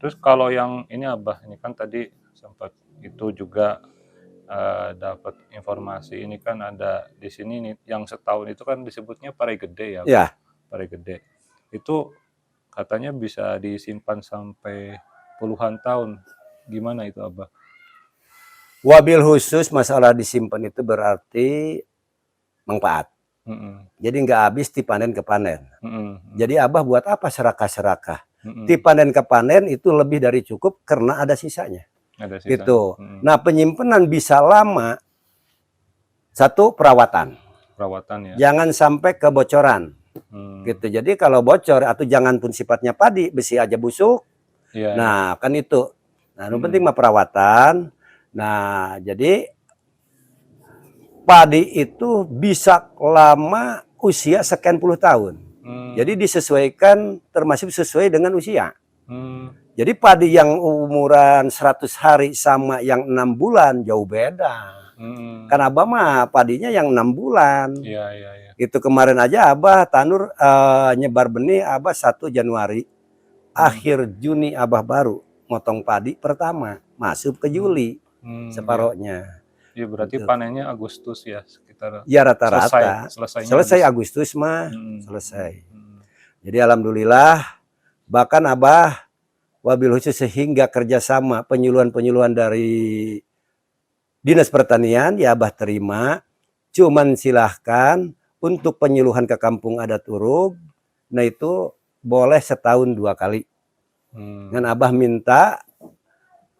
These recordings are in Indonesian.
Terus kalau yang ini Abah, ini kan tadi sempat itu juga dapat informasi ini kan ada di sini nih yang setahun itu kan disebutnya pare gede ya, Abah. Ya, Pare gede. Itu katanya bisa disimpan sampai puluhan tahun. Gimana itu, Abah? wabil khusus masalah disimpan itu berarti manfaat. Mm-mm. Jadi nggak habis dipanen ke panen. Mm-mm. Jadi Abah buat apa serakah-serakah? Mm-mm. Dipanen ke panen itu lebih dari cukup karena ada sisanya. Ada sisanya. Gitu. Mm-mm. Nah, penyimpanan bisa lama. Satu, perawatan. Perawatan ya. Jangan sampai kebocoran. Gitu. Jadi kalau bocor atau jangan pun sifatnya padi, besi aja busuk. Iya, iya. Nah, kan itu. Nah, yang penting mah perawatan. Nah, jadi padi itu bisa lama usia sekian puluh tahun. Jadi disesuaikan termasuk sesuai dengan usia. Jadi padi yang umuran 100 hari sama yang 6 bulan jauh beda. Kan Abah mah padinya yang 6 bulan. Iya, iya, iya. Itu kemarin aja Abah tanur nyebar benih Abah 1 Januari. Akhir Juni Abah baru motong padi pertama, masuk ke Juli separohnya. Iya, berarti Gitu. panennya Agustus ya, sekitar Ya rata-rata. Selesai Agustus mah, selesai. Jadi alhamdulillah, bahkan Abah wabil khusus sehingga kerjasama penyuluhan-penyuluhan dari Dinas Pertanian ya Abah terima. Cuman silahkan untuk penyuluhan ke kampung adat Urug, nah itu boleh setahun 2 kali. Dan Abah minta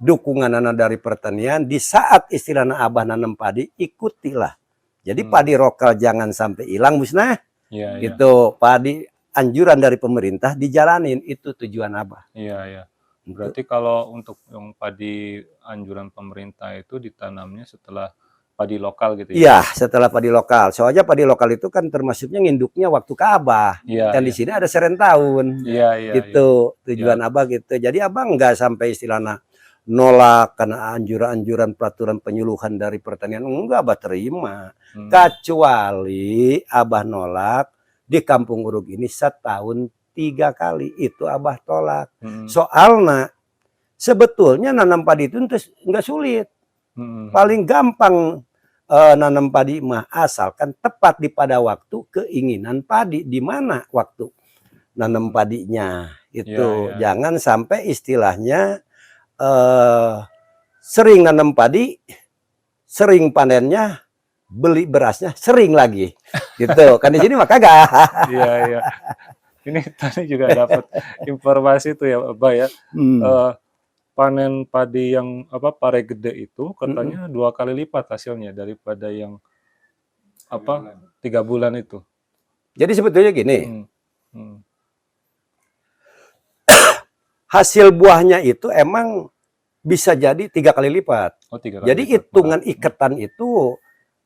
dukungan anak dari pertanian di saat istilahnya Abah nanam padi, ikutilah. Jadi padi lokal jangan sampai hilang musnah. Iya, iya. Gitu, padi anjuran dari pemerintah dijalanin, itu tujuan Abah. Iya, iya. Berarti kalau untuk yang padi anjuran pemerintah itu ditanamnya setelah padi lokal gitu ya? Iya, setelah padi lokal. Soalnya padi lokal itu kan termasuknya nginduknya waktu ke Abah. Iya, Dan iya. di sini ada serentahun. Iya, iya, Gitu, tujuan iya. Abah gitu. Jadi Abah nggak sampai istilahnya nolak karena anjuran-anjuran peraturan penyuluhan dari pertanian. Enggak, Abah terima. Kecuali Abah nolak di Kampung Urug ini setahun 3 kali. Itu Abah tolak. Soalnya sebetulnya nanam padi itu nggak sulit. Paling gampang nanam padi mah asalkan tepat di pada waktu keinginan padi, di mana waktu nanam padinya itu. Jangan sampai istilahnya sering nanam padi, sering panennya, beli berasnya sering lagi gitu. Kan di sini mah kagak. Iya, iya. Ini tadi juga dapat informasi tuh ya, Abah ya. Panen padi yang pare gede itu katanya 2 kali lipat hasilnya daripada yang 3 bulan itu. Jadi sebetulnya gini, hasil buahnya itu emang bisa jadi 3 kali lipat. Oh, 3 kali Jadi lipat. hitungan iketan itu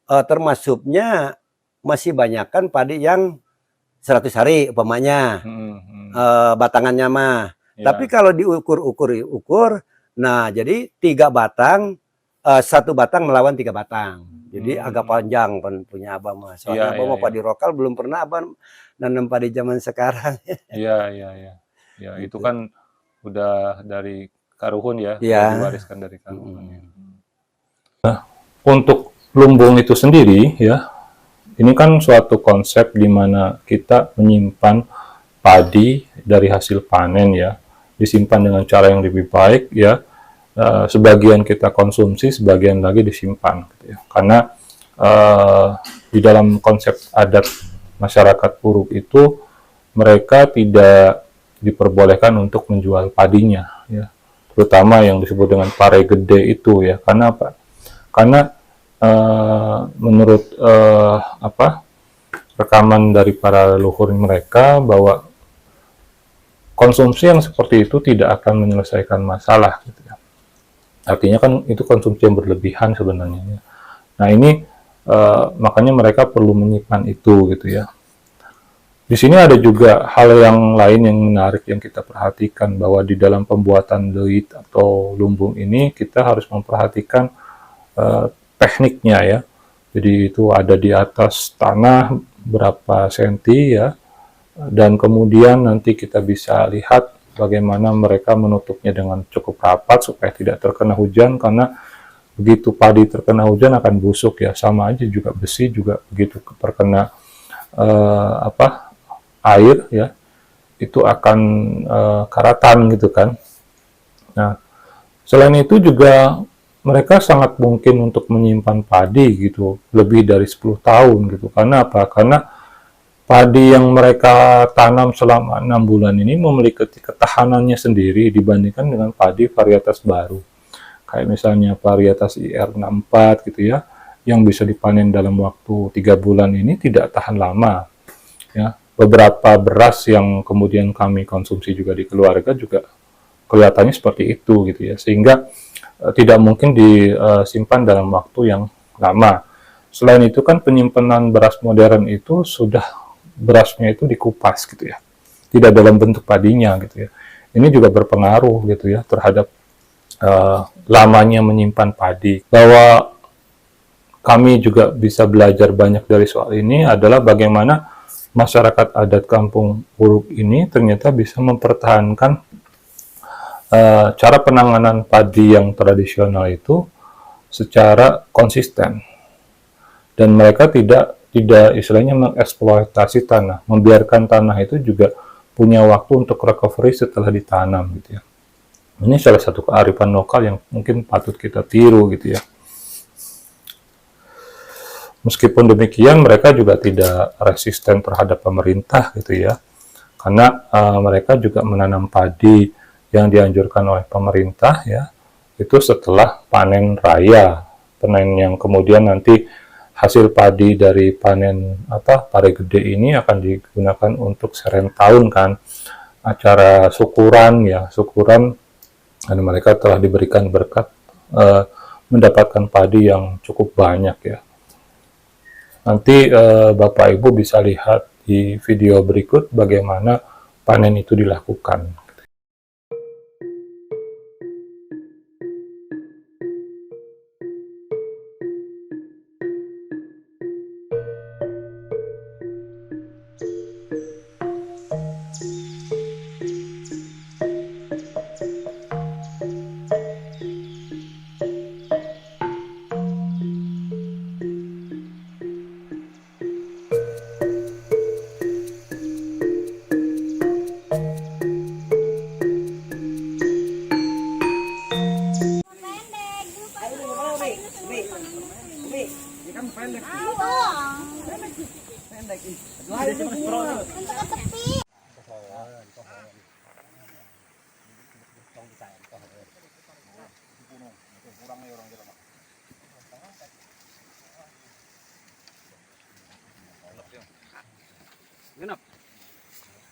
termasuknya masih banyakkan padi yang 100 hari umpamanya batangannya mah. Ya. Tapi kalau diukur, nah jadi 3 batang, 1 batang melawan 3 batang. Jadi agak panjang punya Abah mah. Soalnya Abah mau padi lokal belum pernah Abah nanam padi zaman sekarang. Iya, iya, iya. Ya, itu kan udah dari karuhun ya, ya. diwariskan dari karuhun. Nah, untuk lumbung itu sendiri ya, ini kan suatu konsep di mana kita menyimpan padi dari hasil panen ya, disimpan dengan cara yang lebih baik ya. Sebagian kita konsumsi, sebagian lagi disimpan gitu ya. Karena di dalam konsep adat masyarakat Urug itu mereka tidak diperbolehkan untuk menjual padinya ya. Terutama yang disebut dengan pare gede itu ya. Karena apa? Karena menurut rekaman dari para leluhur mereka bahwa konsumsi yang seperti itu tidak akan menyelesaikan masalah gitu ya. Artinya kan itu konsumsi yang berlebihan sebenarnya. Nah ini makanya mereka perlu menyimpan itu gitu ya. Di sini ada juga hal yang lain yang menarik yang kita perhatikan, bahwa di dalam pembuatan leit atau lumbung ini kita harus memperhatikan tekniknya ya. Jadi itu ada di atas tanah berapa senti ya, dan kemudian nanti kita bisa lihat bagaimana mereka menutupnya dengan cukup rapat supaya tidak terkena hujan, karena begitu padi terkena hujan akan busuk ya. Sama aja juga besi juga begitu terkena air ya, itu akan karatan gitu kan. Nah, selain itu juga mereka sangat mungkin untuk menyimpan padi gitu lebih dari 10 tahun gitu. Karena apa? Karena padi yang mereka tanam selama 6 bulan ini memiliki ketahanannya sendiri dibandingkan dengan padi varietas baru. Kayak misalnya varietas IR64 gitu ya, yang bisa dipanen dalam waktu 3 bulan ini tidak tahan lama. Ya, beberapa beras yang kemudian kami konsumsi juga di keluarga juga kelihatannya seperti itu gitu ya, sehingga tidak mungkin disimpan dalam waktu yang lama. Selain itu kan penyimpanan beras modern itu sudah berasnya itu dikupas gitu ya, tidak dalam bentuk padinya gitu ya. Ini juga berpengaruh gitu ya terhadap lamanya menyimpan padi. Bahwa kami juga bisa belajar banyak dari soal ini adalah bagaimana masyarakat adat Kampung Uruk ini ternyata bisa mempertahankan cara penanganan padi yang tradisional itu secara konsisten, dan mereka tidak istilahnya mengeksploitasi tanah, membiarkan tanah itu juga punya waktu untuk recovery setelah ditanam gitu ya. Ini salah satu kearifan lokal yang mungkin patut kita tiru gitu ya. Meskipun demikian mereka juga tidak resisten terhadap pemerintah gitu ya, karena mereka juga menanam padi yang dianjurkan oleh pemerintah ya, itu setelah panen raya, panen yang kemudian nanti hasil padi dari panen pare gede ini akan digunakan untuk serentahun kan, acara syukuran ya, syukuran dan mereka telah diberikan berkat mendapatkan padi yang cukup banyak ya. Nanti Bapak Ibu bisa lihat di video berikut bagaimana panen itu dilakukan. Genap.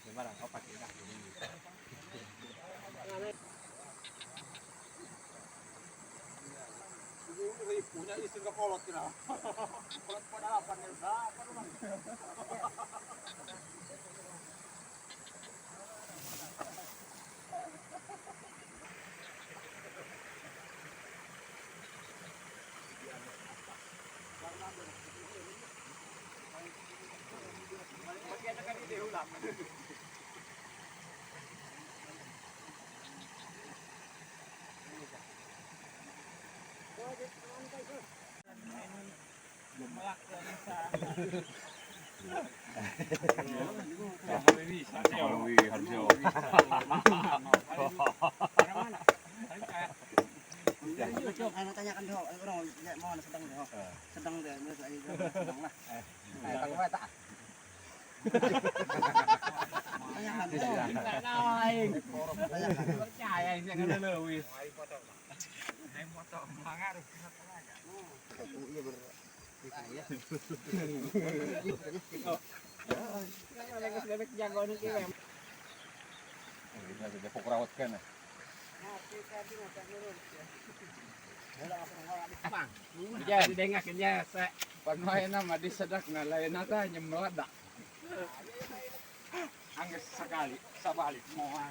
Gimana? Oh, pakai dah. Punya istri ke kolot kira. Kolot pada apa nih? Apa rumah? Bagian akan ide ulang. Anak tanyakan dong, orang mau sedang dong, sedang deh, sedang lah. Tanggung tak? Tanyakan dong. Naik. Percaya ini kan lebih. Hai foto mangar. Iya ber. Ya, didengarkannya saya pagmaya nama di sedak na lain nata nyemlada. Angges sekali sabalik moal.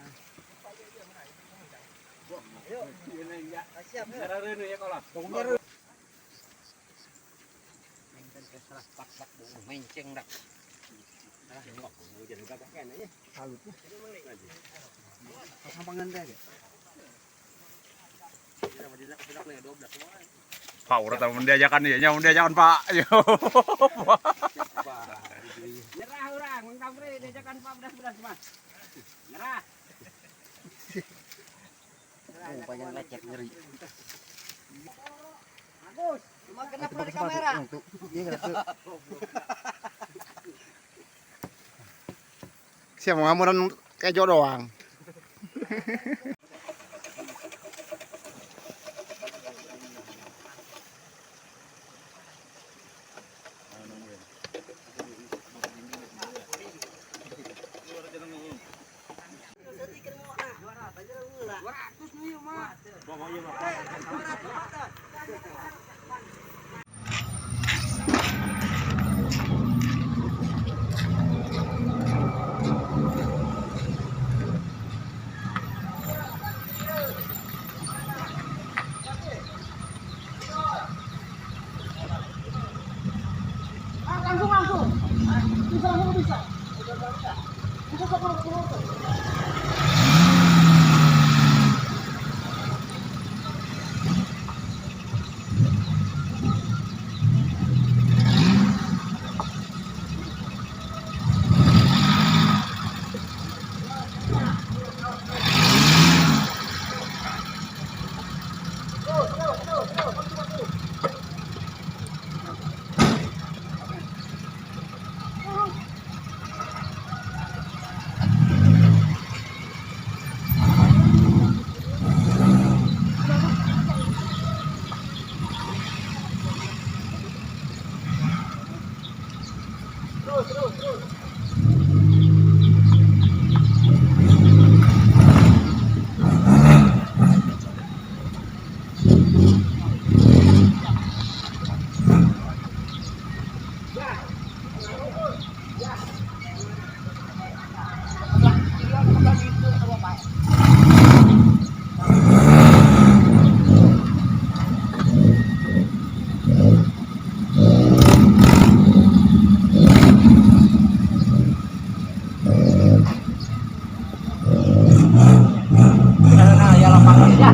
Yuk, ini ya. Siap. Sararene ya kalau. Menceng dak. Alah, ngok, jadi gagak kan ya. Halus. Pasampangan deh. Pak, udah tahu mendiajakan dia, mendiajakan Pak. Yo. Nyerah orang, Mang Tamri diajakan Pak beras-beras Mas. Nyerah. Oh, banyak lecet ngeri. Bagus, cuma kena dari kamera. Siapa mau ngamuran kejo doang. Nah, ya lapangan ya.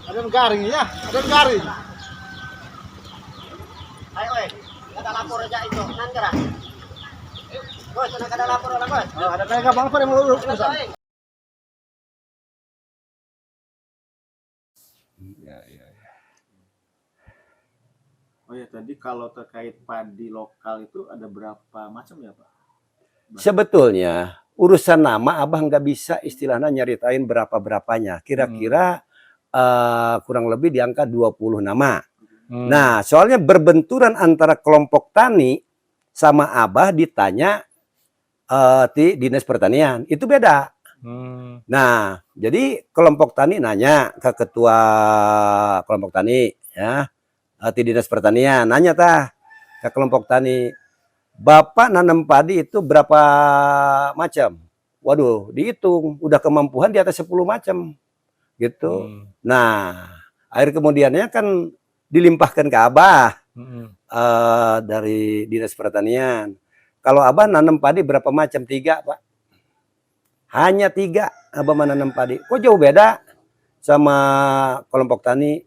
Ada garing ya, ada garing. Ayo, kita lapor aja itu. Nanti lah. Bos, ada lapor lah, Bos. Oh, ada kayak gampang apa yang mau lurus. Oh ya, tadi kalau terkait padi lokal itu ada berapa macam ya Pak? Sebetulnya urusan nama abah nggak bisa istilahnya nyeritain berapa-berapanya. Kira-kira kurang lebih di angka 20 nama. Nah, soalnya berbenturan antara kelompok tani sama abah ditanya di Dinas Pertanian. Itu beda. Nah, jadi kelompok tani nanya ke ketua kelompok tani ya. Di Dinas Pertanian nanya ke kelompok tani, Bapak nanam padi itu berapa macam? Waduh, dihitung udah kemampuan di atas 10 macam. Gitu. Nah, akhir kemudiannya kan dilimpahkan ke Abah dari Dinas Pertanian. Kalau Abah nanam padi berapa macam? 3, Pak. Hanya 3 Abah menanam padi. Kok jauh beda sama kelompok tani?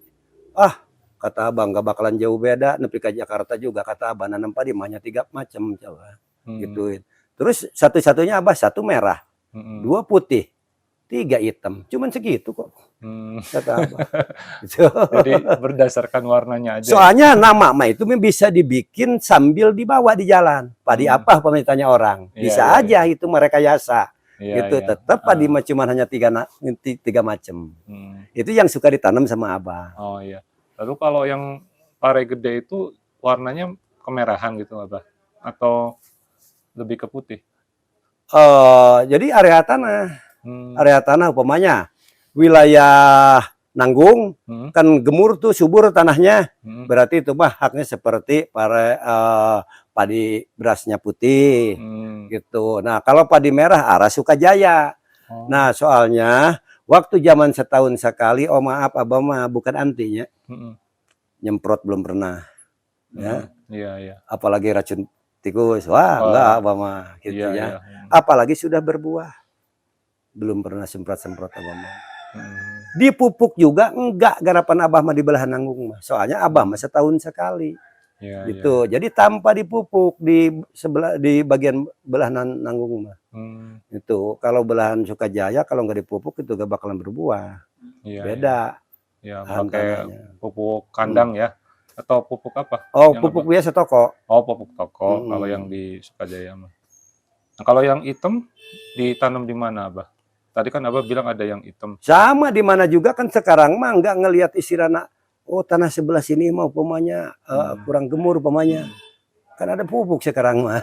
Kata Abah nggak bakalan jauh beda. Nepi ke Jakarta juga kata Abah nanam padi hanya 3 macam coba. Gituin. Terus satu-satunya Abah 1 merah, 2 putih. 3 hitam. Cuman segitu kok, Hmm. kata Abah. Gitu. Jadi berdasarkan warnanya aja. Soalnya nama mah itu bisa dibikin sambil dibawa di jalan. Padi Hmm. apa pemerintahnya orang? Iya, Bisa iya, aja itu merekayasa. Iya, Gitu. iya. Tetap padi mah cuma hanya 3 macam. Hmm. Itu yang suka ditanam sama Abah. Oh iya. Lalu kalau yang pare gede itu warnanya kemerahan gitu Abah? Atau lebih ke putih? Jadi area tanah. Hmm. Area tanah umpamanya wilayah Nanggung Hmm. kan gemur tuh subur tanahnya, Hmm. berarti itu mah haknya seperti padi berasnya putih Hmm. gitu. Nah kalau padi merah arah Sukajaya. Oh. Nah soalnya waktu zaman setahun sekali, oh maaf Abah mah bukan antinya, Hmm. nyemprot belum pernah, ya. Iya, iya. Apalagi racun tikus, wah enggak Abah mah gitu Iya, ya. iya. Apalagi sudah berbuah, belum pernah semprot-semprot Abah mah. Hmm. Dipupuk juga enggak garapan Abah mah di belahan Nanggung mah. Soalnya Abah mah setahun sekali. Iya, Gitu. iya. Jadi tanpa dipupuk di bagian belahan Nanggung mah. Hmm. Itu kalau belahan Sukajaya kalau nggak dipupuk itu gak bakalan berbuah. Iya, Beda iya. Ya, bahan pakai tanahnya. pupuk kandang ya? Atau pupuk apa? Oh, Yang pupuk apa? biasa toko. Oh, pupuk toko. Mm-mm. Kalau yang di Sukajaya mah. Nah, kalau yang hitam ditanam di mana, Abah? Tadi kan Abah bilang ada yang hitam. Sama di mana juga kan sekarang mah nggak ngelihat istilahnya, oh tanah sebelah sini mah umpamanya kurang gemur umpamanya. Kan ada pupuk sekarang mah.